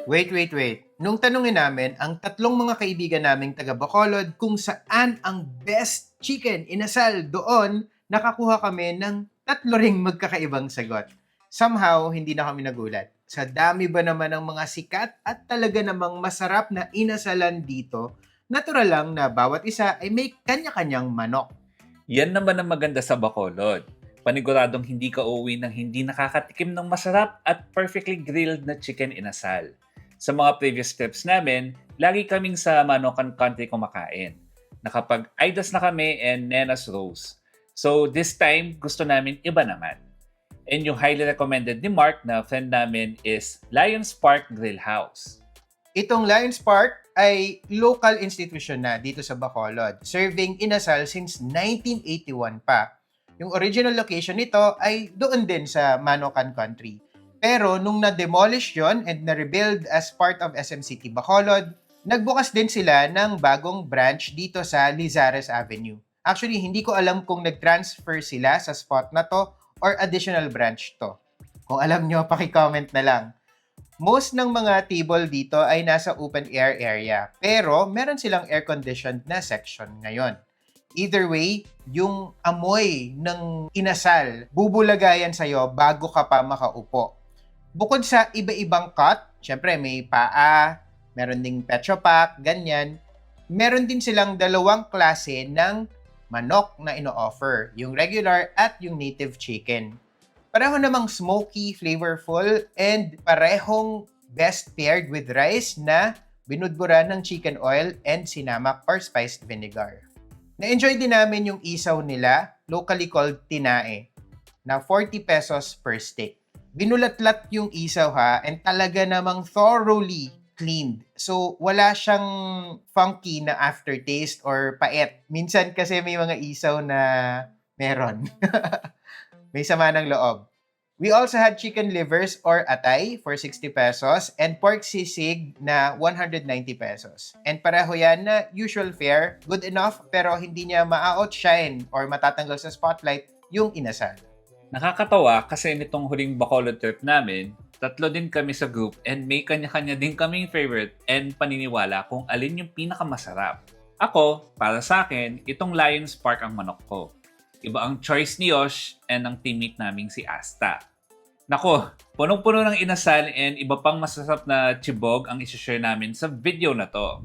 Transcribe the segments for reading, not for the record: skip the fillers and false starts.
Wait. Nung tanungin namin ang tatlong mga kaibigan naming taga Bacolod kung saan ang best chicken inasal doon, nakakuha kami ng tatlo ring magkakaibang sagot. Somehow, hindi na kami nagulat. Sa dami ba naman ng mga sikat at talaga namang masarap na inasalan dito, natural lang na bawat isa ay may kanya-kanyang manok. Yan naman ang maganda sa Bacolod. Paniguradong hindi ka uuwi ng hindi nakakatikim ng masarap at perfectly grilled na chicken inasal. Sa mga previous trips namin, lagi kaming sa Manokan Country kumakain. Nakapag-Aidas na kami and Nena's Rose. So this time, gusto namin iba naman. And yung highly recommended ni Mark na friend namin is Lions Park Grill House. Itong Lions Park ay local institution na dito sa Bacolod, serving inasal since 1981 pa. Yung original location nito ay doon din sa Manokan Country. Pero nung na-demolish yon and na-rebuild as part of SM City Bacolod, nagbukas din sila ng bagong branch dito sa Lizares Avenue. Actually, hindi ko alam kung nag-transfer sila sa spot na to or additional branch to. Kung alam nyo, paki-comment na lang. Most ng mga table dito ay nasa open air area, pero meron silang air-conditioned na section ngayon. Either way, yung amoy ng inasal, bubulagayan sa'yo bago ka pa makaupo. Bukod sa iba-ibang cut, syempre may paa, meron ding pecho pack, ganyan. Meron din silang dalawang klase ng manok na ino-offer, yung regular at yung native chicken. Pareho namang smoky, flavorful, and parehong best paired with rice na binudburan ng chicken oil and sinamak or spiced vinegar. Na-enjoy din namin yung isaw nila, locally called tinae, na 40 pesos per stick. Binulatlat yung isaw ha, and talaga namang thoroughly cleaned. So, wala siyang funky na aftertaste or pait. Minsan kasi may mga isaw na meron. May sama ng loob. We also had chicken livers or atay for 60 pesos and pork sisig na 190 pesos. And pareho yan na usual fare, good enough pero hindi niya ma-outshine or matatanggal sa spotlight yung inasal. Nakakatawa kasi nitong huling Bacolod trip namin, tatlo din kami sa group and may kanya-kanya din kaming favorite and paniniwala kung alin yung pinakamasarap. Ako, para sa akin, itong Lions Park ang manok ko. Iba ang choice ni Yosh and ang teammate naming si Asta. Nako, punong-puno ng inasal and iba pang masasarap na chibog ang isi-share namin sa video na to.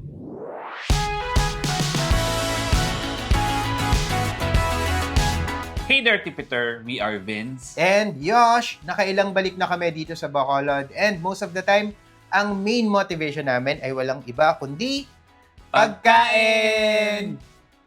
Hey there, Tipiter! We are Vince. And Yosh, nakailang balik na kami dito sa Bacolod and most of the time, ang main motivation namin ay walang iba kundi pagkain!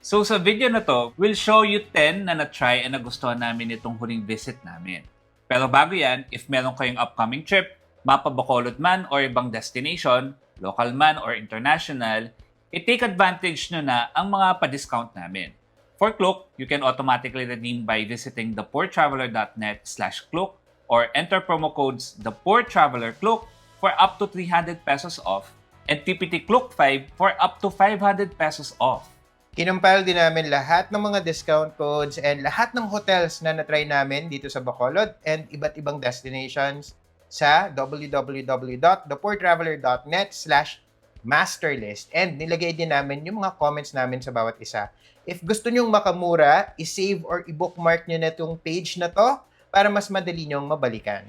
So sa video na to, we'll show you 10 na na-try and nagustuhan namin itong huling visit namin. Pero bago yan, if meron kayong upcoming trip, mapa Bacolod man or ibang destination, local man or international, i-take advantage nyo na ang mga pa-discount namin. For Klook, you can automatically redeem by visiting thepoortraveler.net/Klook or enter promo codes thepoortravelerklook for up to 300 pesos off and TPT Klook 5 for up to 500 pesos off. Kinumpile din namin lahat ng mga discount codes and lahat ng hotels na na-try namin dito sa Bacolod and iba't ibang destinations sa www.thepoortraveler.net/masterlist and nilagay din namin yung mga comments namin sa bawat isa. If gusto nyong makamura, i-save or i-bookmark nyo na itong page na to para mas madali nyong mabalikan.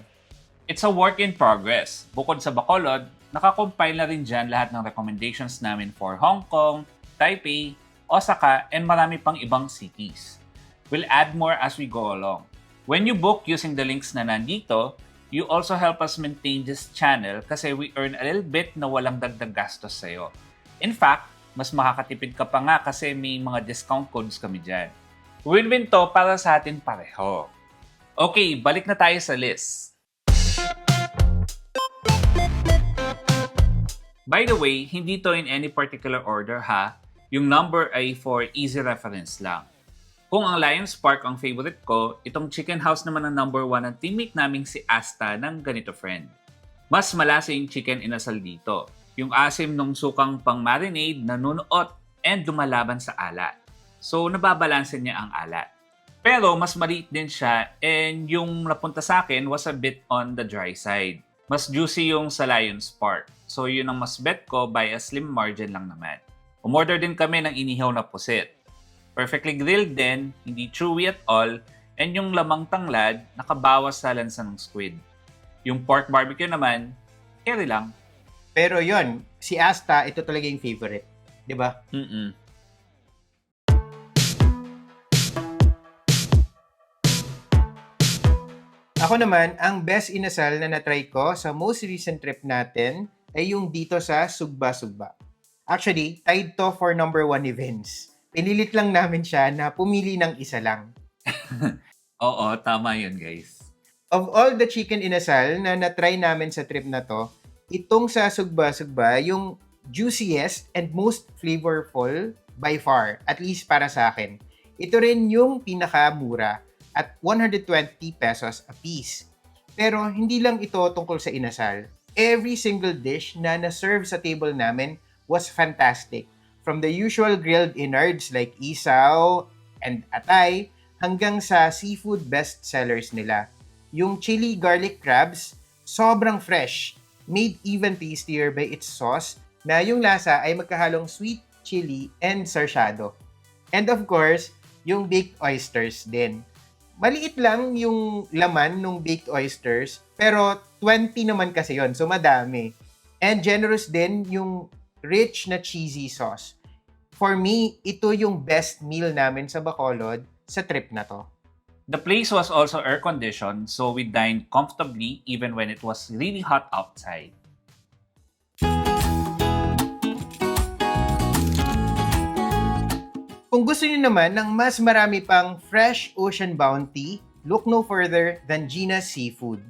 It's a work in progress. Bukod sa Bacolod, nakakompile na rin dyan lahat ng recommendations namin for Hong Kong, Taipei, Osaka, and marami pang ibang cities. We'll add more as we go along. When you book using the links na nandito, you also help us maintain this channel kasi we earn a little bit na walang dagdag gastos sa'yo. In fact, mas makakatipid ka pa nga kasi may mga discount codes kami dyan. Win-win to para sa atin pareho. Okay, balik na tayo sa list. By the way, hindi to in any particular order ha. Yung number ay for easy reference lang. Kung ang Lions Park ang favorite ko, itong chicken house naman ang number 1 ng teammate naming si Asta ng ganito friend. Mas malasa yung chicken inasal dito. Yung asim ng sukang pang-marinade na nunuot and dumalaban sa alat. So, nababalansin niya ang alat. Pero, mas maliit din siya and yung napunta sa akin was a bit on the dry side. Mas juicy yung sa Lion's Park. So yun ang mas bet ko by a slim margin lang naman. Umorder din kami ng inihaw na pusit. Perfectly grilled din, hindi chewy at all, and yung lamang tanglad nakabawas sa lansa ng squid. Yung pork barbecue naman, carry lang. Pero yon, si Asta, ito talaga yung favorite. 'Di ba? Mm-mm. Ako naman, ang best inasal na natry ko sa most recent trip natin ay yung dito sa Sugba Sugba. Actually, tied to for number 1 events. Pinilit lang namin siya na pumili ng isa lang. Oo, tama yun guys. Of all the chicken inasal na natry namin sa trip na to, itong sa Sugba Sugba yung juiciest and most flavorful by far, at least para sa akin. Ito rin yung pinakamura at 120 pesos a piece. Pero hindi lang ito tungkol sa inasal. Every single dish na na-serve sa table namin was fantastic. From the usual grilled innards like isaw and atay hanggang sa seafood bestsellers nila. Yung chili garlic crabs, sobrang fresh, made even tastier by its sauce na yung lasa ay magkahalong sweet, chili, and sarsyado. And of course, yung baked oysters din. Maliit lang yung laman ng baked oysters, pero 20 naman kasi yon, so madami. And generous din yung rich na cheesy sauce. For me, ito yung best meal namin sa Bacolod sa trip na to. The place was also air-conditioned, so we dined comfortably even when it was really hot outside. Kung gusto niyo naman ng mas marami pang fresh ocean bounty, look no further than Gina's Seafood.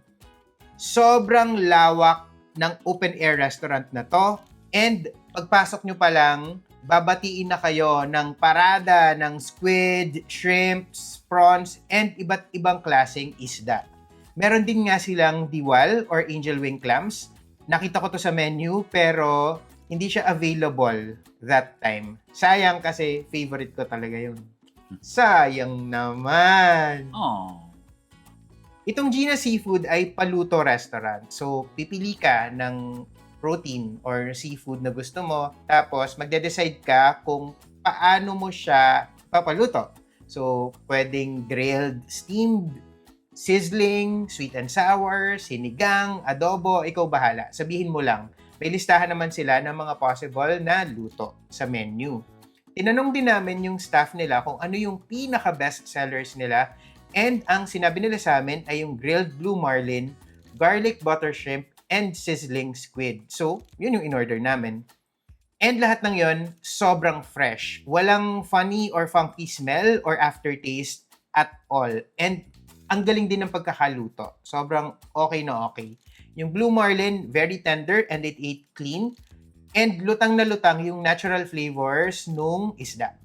Sobrang lawak ng open-air restaurant na to, and pagpasok nyo pa lang, babatiin na kayo ng parada ng squid, shrimps, prawns, and iba't ibang klaseng isda. Meron din nga silang diwal or angel wing clams. Nakita ko to sa menu pero hindi siya available that time. Sayang kasi favorite ko talaga yun. Sayang naman! Oh. Itong Gina's Seafood ay paluto restaurant. So, pipili ka ng protein or seafood na gusto mo. Tapos, magde-decide ka kung paano mo siya papaluto. So, pwedeng grilled, steamed, sizzling, sweet and sour, sinigang, adobo, ikaw bahala. Sabihin mo lang. May listahan naman sila ng mga possible na luto sa menu. Tinanong din namin yung staff nila kung ano yung pinaka-best sellers nila, and ang sinabi nila sa amin ay yung grilled blue marlin, garlic butter shrimp, and sizzling squid. So, yun yung in-order namin. And lahat ng yon sobrang fresh. Walang funny or funky smell or aftertaste at all. And ang galing din ng pagkakaluto. Sobrang okay na okay. Yung blue marlin, very tender and it ate clean. And lutang na lutang yung natural flavors nung isda.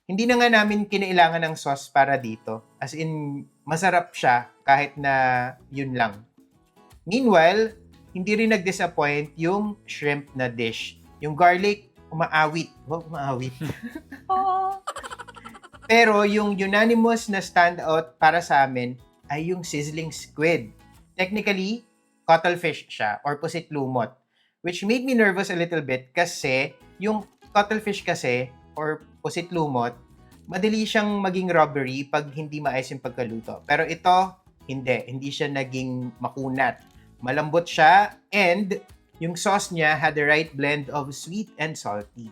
Hindi na nga namin kinailangan ng sauce para dito. As in, masarap siya kahit na yun lang. Meanwhile, hindi rin nag-disappoint yung shrimp na dish. Yung garlic, umaawit. Wow, umaawit. Pero yung unanimous na standout para sa amin ay yung sizzling squid. Technically, cuttlefish siya or pusit lumot. Which made me nervous a little bit kasi yung cuttlefish kasi or pusit lumot, madali siyang maging rubbery pag hindi maayos yung pagkaluto. Pero ito, hindi siya naging makunat. Malambot siya and yung sauce niya had the right blend of sweet and salty.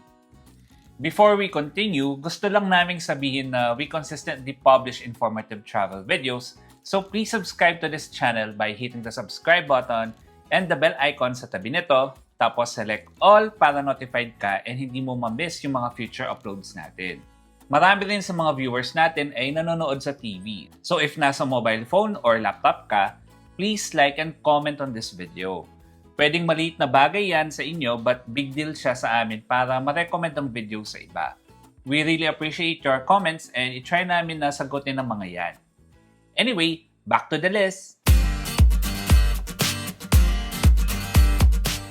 Before we continue, gusto lang naming sabihin na we consistently publish informative travel videos, so please subscribe to this channel by hitting the subscribe button and the bell icon sa tabi nito, tapos select all para notified ka and hindi mo ma-miss yung mga future uploads natin. Marami rin sa mga viewers natin ay nanonood sa TV. So if nasa mobile phone or laptop ka, please like and comment on this video. Pwedeng maliit na bagay yan sa inyo but big deal siya sa amin para ma-recommend ang video sa iba. We really appreciate your comments and i-try namin na sagutin ang mga yan. Anyway, back to the list!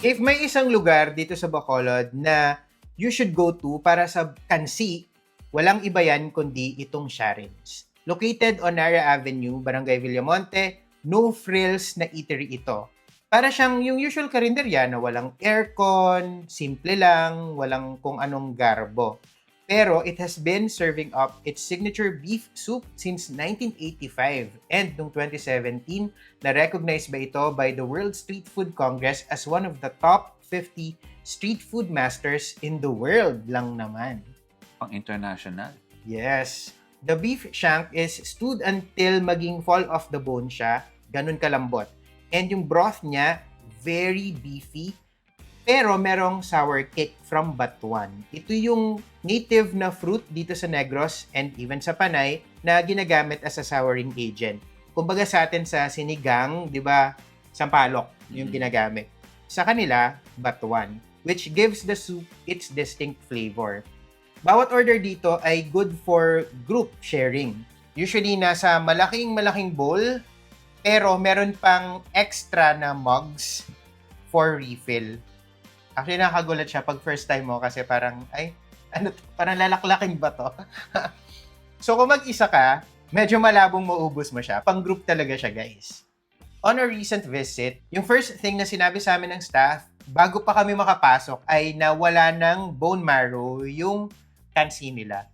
If may isang lugar dito sa Bacolod na you should go to para sa kansi, walang iba yan kundi itong Sharin's. Located on Nara Avenue, Barangay Villamonte, no frills na eatery ito. Para siyang yung usual karinderya na walang aircon, simple lang, walang kung anong garbo. Pero it has been serving up its signature beef soup since 1985. And noong 2017, na-recognize ba ito by the World Street Food Congress as one of the top 50 street food masters in the world lang naman. Pang international. Yes. The beef shank is stewed until maging fall off the bone siya. Ganun kalambot. And yung broth niya, very beefy. Pero merong sour cake from Batuan. Ito yung native na fruit dito sa Negros and even sa Panay na ginagamit as a souring agent. Kumbaga sa atin sa sinigang, di ba, sampalok yung ginagamit. Sa kanila, Batuan, which gives the soup its distinct flavor. Bawat order dito ay good for group sharing. Usually nasa malaking bowl, pero meron pang extra na mugs for refill. Actually, nakakagulat siya pag first time mo kasi parang, parang lalaklakin ba to? So kung mag-isa ka, medyo malabong maubos mo siya. Pang-group talaga siya, guys. On a recent visit, yung first thing na sinabi sa amin ng staff, bago pa kami makapasok, ay nawala ng bone marrow yung kansi nila.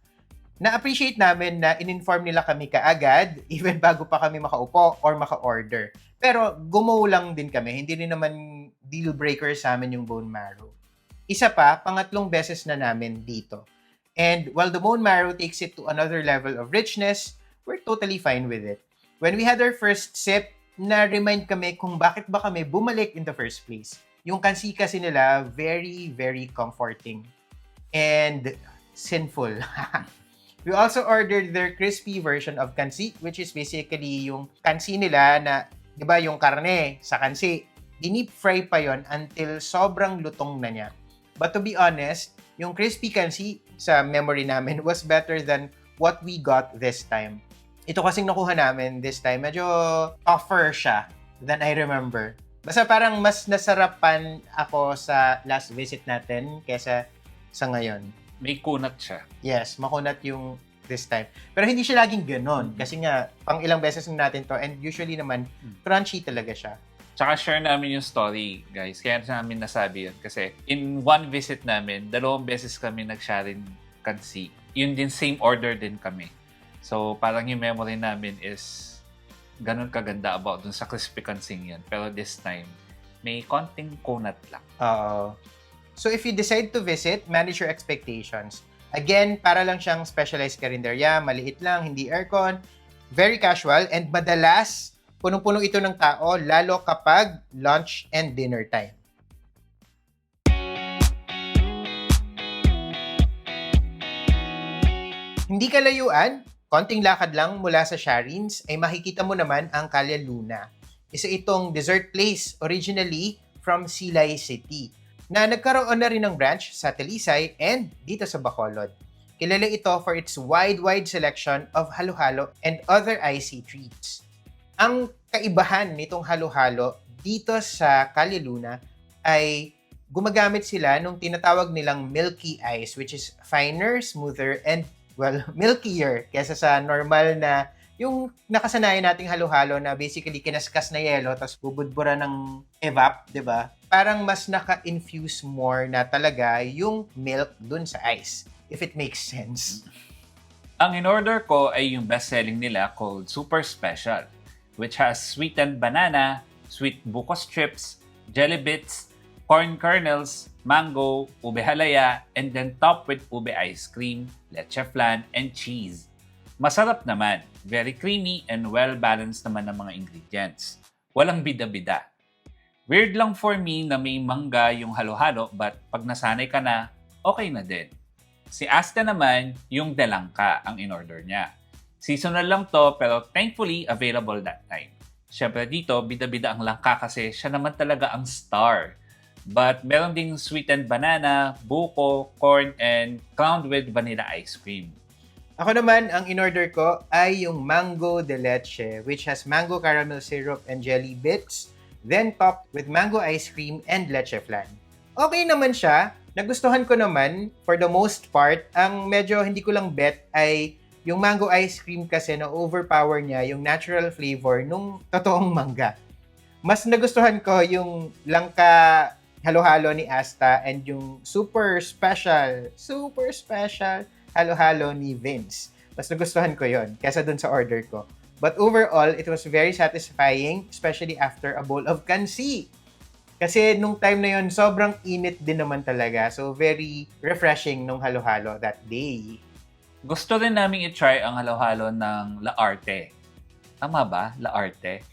Na-appreciate namin na in-inform nila kami kaagad, even bago pa kami makaupo or maka-order. Pero gumaw lang din kami, hindi rin naman deal breaker sa amin yung bone marrow. Isa pa, pangatlong beses na namin dito. And while the bone marrow takes it to another level of richness, we're totally fine with it. When we had our first sip, na-remind kami kung bakit ba kami bumalik in the first place. Yung kansi kasi nila, very, very comforting. And sinful. We also ordered their crispy version of kansi, which is basically yung kansi nila na, di ba, yung karne sa kansi. Dinip fry pa yon until sobrang lutong na niya. But to be honest, yung crispy kansi sa memory namin was better than what we got this time. Ito kasing nakuha namin this time, medyo tougher siya than I remember. Basta parang mas nasarapan ako sa last visit natin kesa sa ngayon. May kunat siya. Yes, makunat yung this time. Pero hindi siya laging ganon. Kasi nga, pang ilang beses na natin to and usually naman, crunchy talaga siya. Tsaka share namin yung story, guys. Kaya namin nasabi yun. Kasi in one visit namin, 2 beses kami nag-sharing kansi. Yun din, same order din kami. So, parang yung memory namin is ganun kaganda about dun sa crispy kansing yan. Pero this time, may konting kunat lang. Oo. So if you decide to visit, manage your expectations. Again, para lang siyang specialized karinderya, maliit lang, hindi aircon, very casual, and madalas, punong-puno ito ng tao, lalo kapag lunch and dinner time. Hindi kalayuan, konting lakad lang mula sa Sharins, ay makikita mo naman ang Calle Luna. Isa itong dessert place originally from Silay City, na nagkaroon na rin ng branch sa Talisay and dito sa Bacolod. Kilala ito for its wide selection of halo-halo and other icy treats. Ang kaibahan nitong halo-halo dito sa Calle Luna ay gumagamit sila nung tinatawag nilang milky ice, which is finer, smoother, and milkier kesa sa normal na yung nakasanayan nating halo-halo na basically kinaskas na yelo tapos bubudbura ng evap, 'di ba? Parang mas naka-infuse more na talaga yung milk dun sa ice, if it makes sense. Ang in-order ko ay yung best-selling nila called Super Special, which has sweetened banana, sweet buko strips, jelly bits, corn kernels, mango, ube halaya, and then topped with ube ice cream, leche flan, and cheese. Masarap naman, very creamy and well-balanced naman ang mga ingredients. Walang bida-bida. Weird lang for me na may mangga yung halo-halo but pag nasanay ka na, okay na din. Si Asta naman, yung delangka ang in-order niya. Seasonal lang to pero thankfully available that time. Siyempre dito, bida-bida ang langka kasi siya naman talaga ang star. But meron ding sweetened banana, buko, corn, and crowned with vanilla ice cream. Ako naman, ang in-order ko ay yung mango de leche, which has mango caramel syrup and jelly bits, then topped with mango ice cream and leche flan. Okay naman siya. Nagustuhan ko naman, for the most part, ang medyo hindi ko lang bet ay yung mango ice cream kasi na overpower niya yung natural flavor nung totoong mangga. Mas nagustuhan ko yung langka halo-halo ni Asta and yung super special halo-halo ni Vince. Mas nagustuhan ko yon kesa dun sa order ko. But overall, it was very satisfying, especially after a bowl of kansi. Kasi nung time na yon sobrang init din naman talaga. So, very refreshing nung halo-halo that day. Gusto rin namin i-try ang halo-halo ng La Arte. Tama ba? La Arte?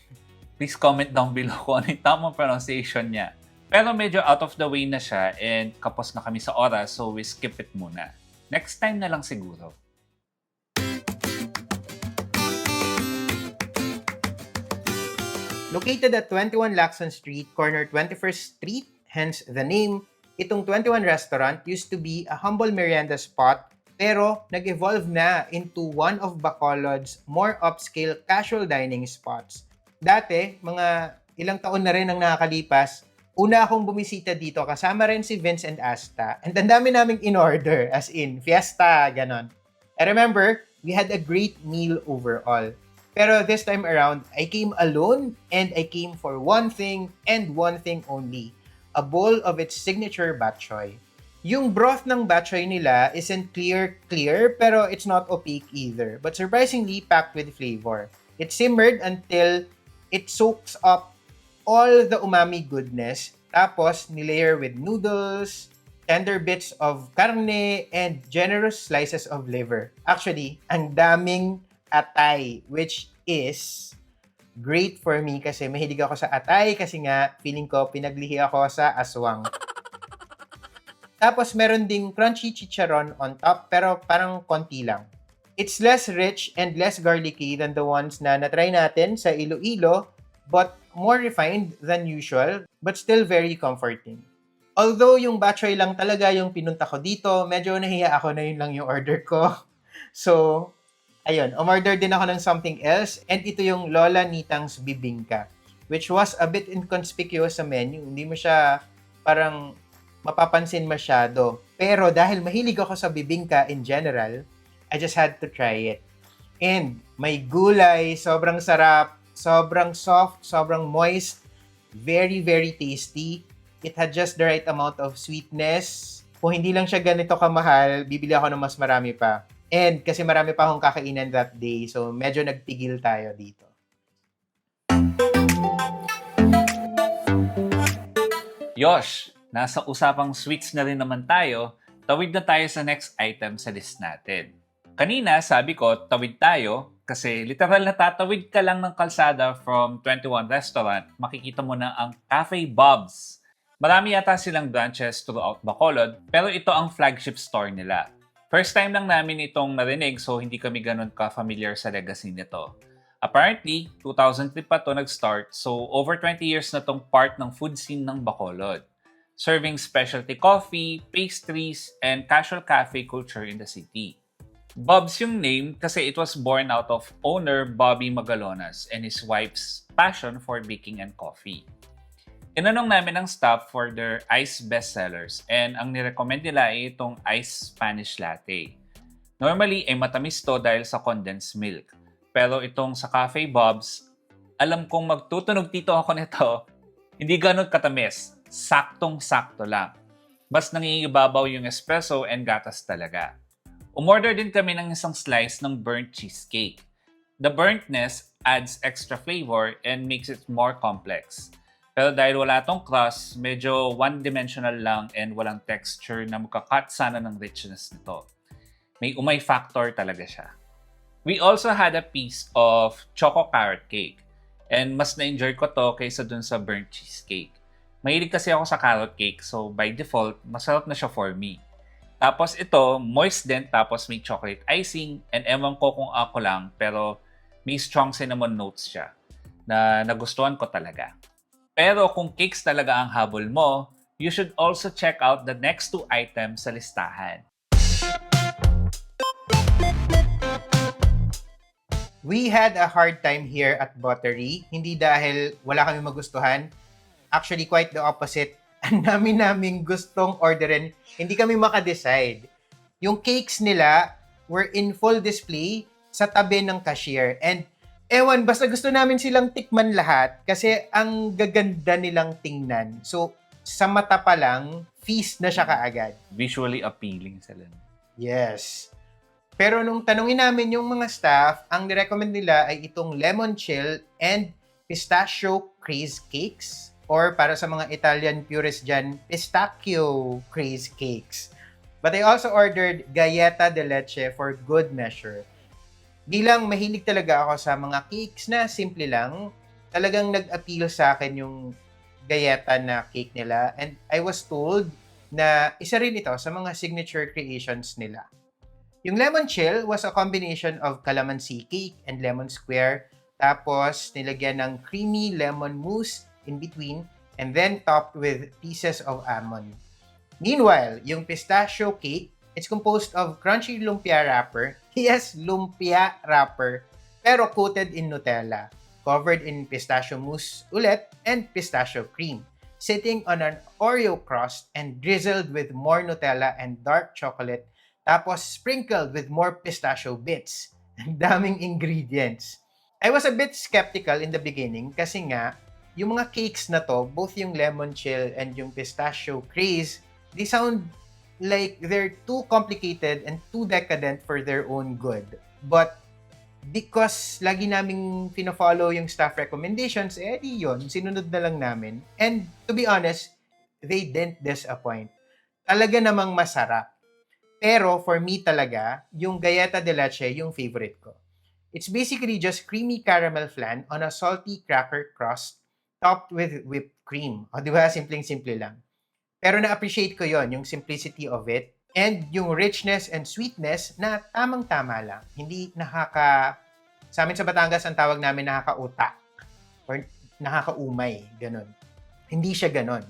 Please comment down below kung ano yung tamang pronunciation niya. Pero medyo out of the way na siya and kapos na kami sa oras, so we skip it muna. Next time na lang siguro. Located at 21 Lacson Street, corner 21st Street, hence the name, itong 21 restaurant used to be a humble merienda spot pero nag-evolve na into one of Bacolod's more upscale casual dining spots. Dati, mga ilang taon na rin ang nakakalipas, una akong bumisita dito kasama rin si Vince and Asta and ang dami naming in-order as in fiesta, ganon. I remember, we had a great meal overall. Pero this time around, I came alone and I came for one thing and one thing only. A bowl of its signature bok choy. Yung broth ng bok choy nila isn't clear pero it's not opaque either. But surprisingly packed with flavor. It simmered until it soaks up all the umami goodness. Tapos nilayer with noodles, tender bits of carne, and generous slices of liver. Actually, ang daming atay, which is great for me kasi mahilig ako sa atay kasi nga feeling ko pinaglihi ako sa aswang. Tapos meron ding crunchy chicharon on top pero parang konti lang. It's less rich and less garlicky than the ones na natry natin sa Iloilo but more refined than usual but still very comforting. Although yung bok choy lang talaga yung pinunta ko dito, medyo nahiya ako na yun lang yung order ko. So, ayun, umorder din ako ng something else and ito yung Lola Nitang's Bibingka which was a bit inconspicuous sa menu. Hindi mo siya parang mapapansin masyado. Pero dahil mahilig ako sa bibingka in general, I just had to try it. And may gulay, sobrang sarap, sobrang soft, sobrang moist, very, very tasty. It had just the right amount of sweetness. Kung hindi lang siya ganito kamahal, bibili ako ng mas marami pa. And kasi marami pa akong kakainan that day, so medyo nagpigil tayo dito. Yosh, nasa usapang sweets na rin naman tayo, tawid na tayo sa next item sa list natin. Kanina, sabi ko, tawid tayo kasi literal na tatawid ka lang ng kalsada from 21 Restaurant, makikita mo na ang Cafe Bob's. Marami yata silang branches throughout Bacolod, pero ito ang flagship store nila. First time lang namin itong narinig so hindi kami ganun ka-familiar sa legacy nito. Apparently, 2003 pa to nag-start so over 20 years na tong part ng food scene ng Bacolod. Serving specialty coffee, pastries, and casual cafe culture in the city. Bob's yung name kasi it was born out of owner Bobby Magalonas and his wife's passion for baking and coffee. Tinanong namin ang staff for their ice bestsellers and ang nirecommend nila ay itong ice Spanish latte. Normally ay matamis to dahil sa condensed milk. Pero itong sa Cafe Bob's, alam kong magtutunog tito ako nito, hindi ganun katamis, saktong-sakto lang. Bas nangingibabaw yung espresso and gatas talaga. Umorder din kami ng isang slice ng burnt cheesecake. The burntness adds extra flavor and makes it more complex. Pero dahil wala tong crust, medyo one-dimensional lang and walang texture na makakat sana ng richness nito. May umay factor talaga siya. We also had a piece of choco carrot cake. And mas na-enjoy ko to kaysa dun sa burnt cheesecake. Mahilig kasi ako sa carrot cake, so by default, masarap na siya for me. Tapos ito, moist din, tapos may chocolate icing, and ewan ko kung ako lang, pero may strong cinnamon notes siya na nagustuhan ko talaga. Pero kung cakes talaga ang habol mo, you should also check out the next two items sa listahan. We had a hard time here at Buttery, hindi dahil wala kami magustuhan. Actually, quite the opposite. Ang dami naming gustong orderin, hindi kami makadecide. Yung cakes nila were in full display sa tabi ng cashier. And Ewan, basta gusto namin silang tikman lahat kasi ang gaganda nilang tingnan. So, sa mata pa lang, feast na siya kaagad. Visually appealing sila. Yes. Pero nung tanungin namin yung mga staff, ang nirecommend nila ay itong lemon chill and pistachio craze cakes. Or para sa mga Italian purists dyan, pistachio craze cakes. But I also ordered galleta de leche for good measure. Bilang mahilig talaga ako sa mga cakes na simple lang, talagang nag-appeal sa akin yung galleta na cake nila. And I was told na isa rin ito sa mga signature creations nila. Yung lemon chill was a combination of calamansi cake and lemon square, tapos nilagyan ng creamy lemon mousse in between, and then topped with pieces of almond. Meanwhile, yung pistachio cake, it's composed of crunchy lumpia wrapper. Yes, lumpia wrapper, pero coated in Nutella, covered in pistachio mousse ulit and pistachio cream, sitting on an Oreo crust and drizzled with more Nutella and dark chocolate, tapos sprinkled with more pistachio bits. Ang daming ingredients. I was a bit skeptical in the beginning kasi nga, yung mga cakes na to, both yung lemon chill and yung pistachio craze, they sound like they're too complicated and too decadent for their own good. But because lagi naming pino-follow yung staff recommendations, di yun, sinunod na lang namin. And to be honest, they didn't disappoint. Talaga namang masarap. Pero for me talaga, yung galleta de leche yung favorite ko. It's basically just creamy caramel flan on a salty cracker crust topped with whipped cream. O di ba? Simpleng-simple lang. Pero na-appreciate ko yon yung simplicity of it and yung richness and sweetness na tamang-tama lang. Hindi sa amin sa Batangas ang tawag namin nakakauta or nakakaumay, ganun. Hindi siya ganun.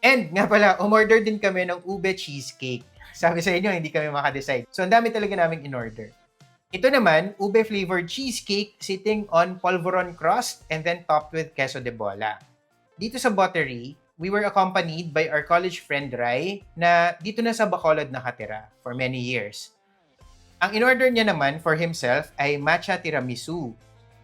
And nga pala, umorder din kami ng ube cheesecake. Sabi sa inyo, hindi kami makadecide. So, ang dami talaga naming in-order. Ito naman, ube-flavored cheesecake sitting on polvoron crust and then topped with queso de bola. Dito sa Buttery, we were accompanied by our college friend Rai na dito na sa Bacolod nakatira for many years. Ang in-order niya naman for himself ay matcha tiramisu.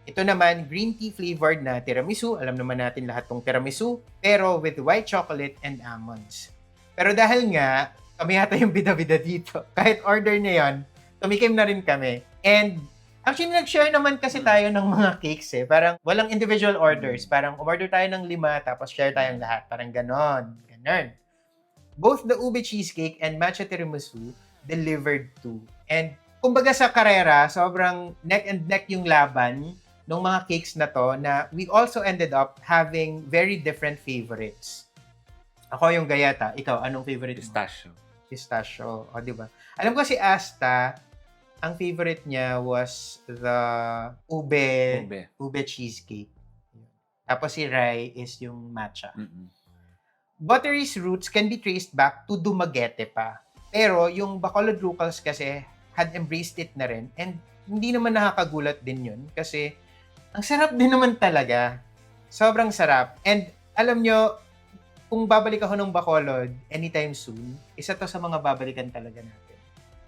Ito naman, green tea flavored na tiramisu. Alam naman natin lahat tong tiramisu, pero with white chocolate and almonds. Pero dahil nga, kami yata yung bida-bida dito. Kahit order niya yon, tumikim na rin kami. And actually, nag-share naman kasi tayo ng mga cakes eh. Parang walang individual orders. Parang umorder tayo ng 5, tapos share tayong lahat. Parang ganon. Ganon. Both the ube cheesecake and matcha tiramisu delivered too. And kumbaga sa karera, sobrang neck and neck yung laban ng mga cakes na to na we also ended up having very different favorites. Ako yung gayata. Ikaw, anong favorite mo? Pistachio. O, di ba? Alam ko si Asta, ang favorite niya was the ube cheesecake. Tapos si Rai is yung matcha. Mm-mm. Buttery's roots can be traced back to Dumaguete pa. Pero yung Bacolod locals kasi had embraced it na rin. And hindi naman nakakagulat din yun kasi ang sarap din naman talaga. Sobrang sarap. And alam nyo, kung babalik ako ng Bacolod anytime soon, isa to sa mga babalikan talaga natin.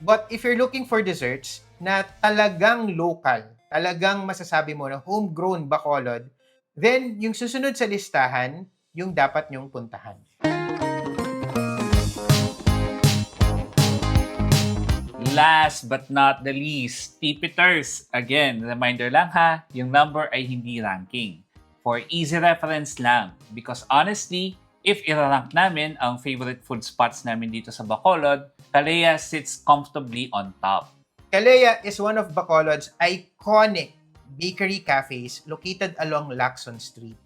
But if you're looking for desserts na talagang local, talagang masasabi mo na homegrown Bacolod, then yung susunod sa listahan, yung dapat nyong puntahan. Last but not the least, tipiters. Again, reminder lang ha, yung number ay hindi ranking. For easy reference lang. Because honestly, if irarank namin ang favorite food spots namin dito sa Bacolod, Kalea sits comfortably on top. Kalea is one of Bacolod's iconic bakery cafes located along Lacson Street.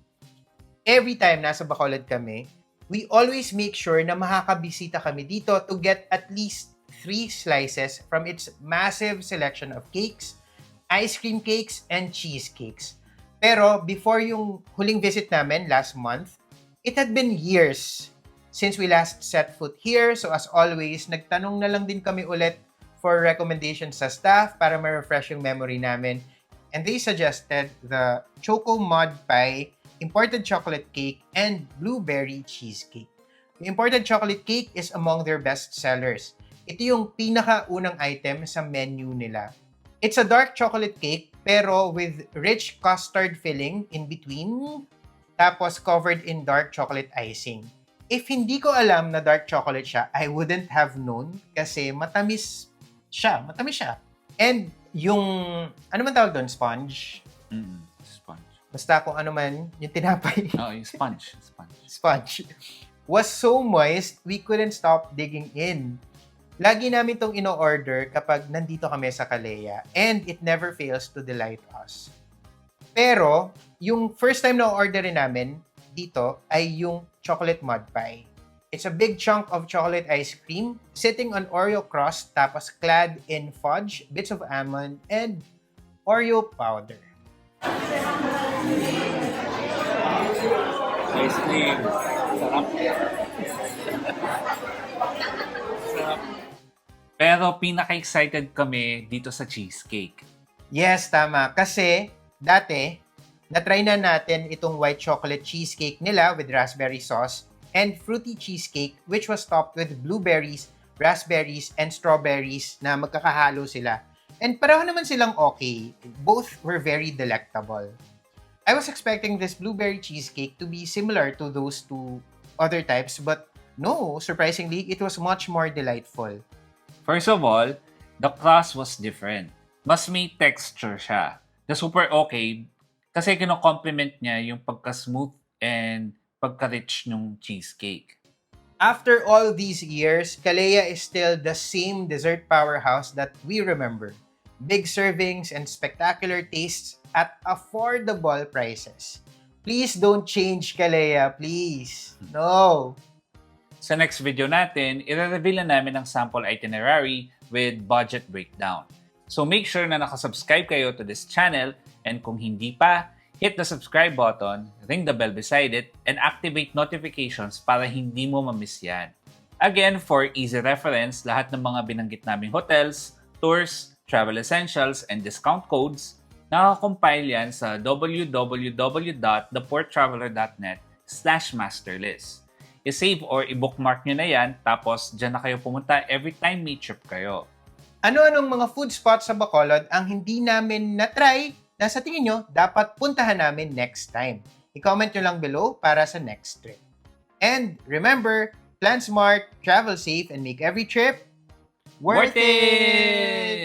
Every time nasa Bacolod kami, we always make sure na makakabisita kami dito to get at least 3 slices from its massive selection of cakes, ice cream cakes, and cheesecakes. Pero before yung huling visit namin last month, it had been years since we last set foot here. So as always, nagtanong na lang din kami ulit for recommendations sa staff para ma-refresh yung memory namin. And they suggested the Choco Mud Pie, imported chocolate cake, and blueberry cheesecake. The imported chocolate cake is among their best sellers. Ito yung pinakaunang item sa menu nila. It's a dark chocolate cake pero with rich custard filling in between, tapos covered in dark chocolate icing. If hindi ko alam na dark chocolate siya, I wouldn't have known kasi matamis siya. Matamis siya. And yung, ano man tawag doon? Sponge? Sponge. Basta kung ano man, yung tinapay. Oh, yung sponge. Sponge. Was so moist, we couldn't stop digging in. Lagi namin itong ino-order kapag nandito kami sa Kalea and it never fails to delight us. Pero, yung first time na orderin namin dito ay yung chocolate mud pie. It's a big chunk of chocolate ice cream sitting on Oreo crust tapos clad in fudge, bits of almond, and Oreo powder. Ice cream. Sarap. Sarap. Pero pinaka-excited kami dito sa cheesecake. Yes, tama. Kasi dati, na-try na natin itong white chocolate cheesecake nila with raspberry sauce and fruity cheesecake which was topped with blueberries, raspberries, and strawberries na magkakahalo sila. And pareho naman silang okay. Both were very delectable. I was expecting this blueberry cheesecake to be similar to those two other types, but no, surprisingly, it was much more delightful. First of all, the crust was different. Mas may texture siya. The super okay kasi kino-complement niya yung pagka-smooth and pagka-rich ng cheesecake. After all these years, Kalea is still the same dessert powerhouse that we remember. Big servings and spectacular tastes at affordable prices. Please don't change, Kalea, please. No. Sa next video natin, i-reveal na namin ang sample itinerary with budget breakdown. So make sure na nakasubscribe kayo to this channel, and kung hindi pa, hit the subscribe button, ring the bell beside it, and activate notifications para hindi mo mamiss yan. Again, for easy reference, lahat ng mga binanggit naming hotels, tours, travel essentials, and discount codes, nakakompile yan sa www.theporttraveler.net/masterlist. I-save or i-bookmark nyo na yan, tapos dyan na kayo pumunta every time may trip kayo. Ano-anong mga food spots sa Bacolod ang hindi namin na-try na sa tingin nyo dapat puntahan namin next time? I-comment nyo lang below para sa next trip. And remember, plan smart, travel safe, and make every trip worth it!